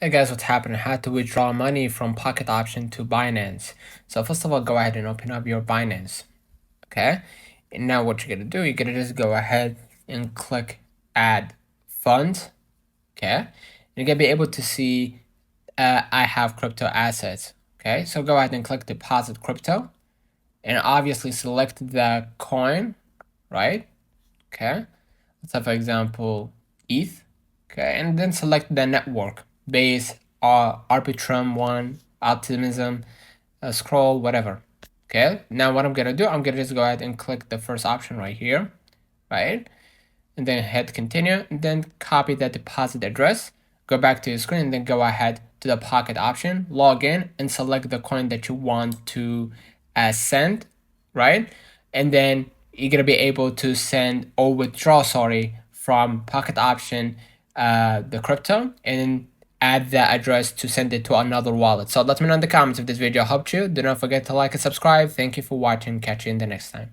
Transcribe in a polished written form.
Hey guys, what's happening? How to withdraw money from Pocket Option to Binance. So first of all, go ahead and open up your Binance. Okay. And now what you're gonna do, you're gonna just go ahead and click Add Funds. Okay. And you're gonna be able to see I have crypto assets. Okay. So go ahead and click Deposit Crypto, and obviously select the coin, right? Okay. Let's have, for example, ETH. Okay, and then select the network, Base, Arbitrum one, Optimism, Scroll, whatever. Okay, now what I'm gonna do, I'm gonna just go ahead and click the first option right here, right? And then hit continue, and then copy the deposit address, go back to your screen, and then go ahead to the Pocket option, log in, and select the coin that you want to send, right? And then you're gonna be able to send or withdraw, from Pocket option the crypto, and add the address to send it to another wallet. So let me know in the comments if this video helped you. Do not forget to like and subscribe. Thank you for watching. Catch you in the next time.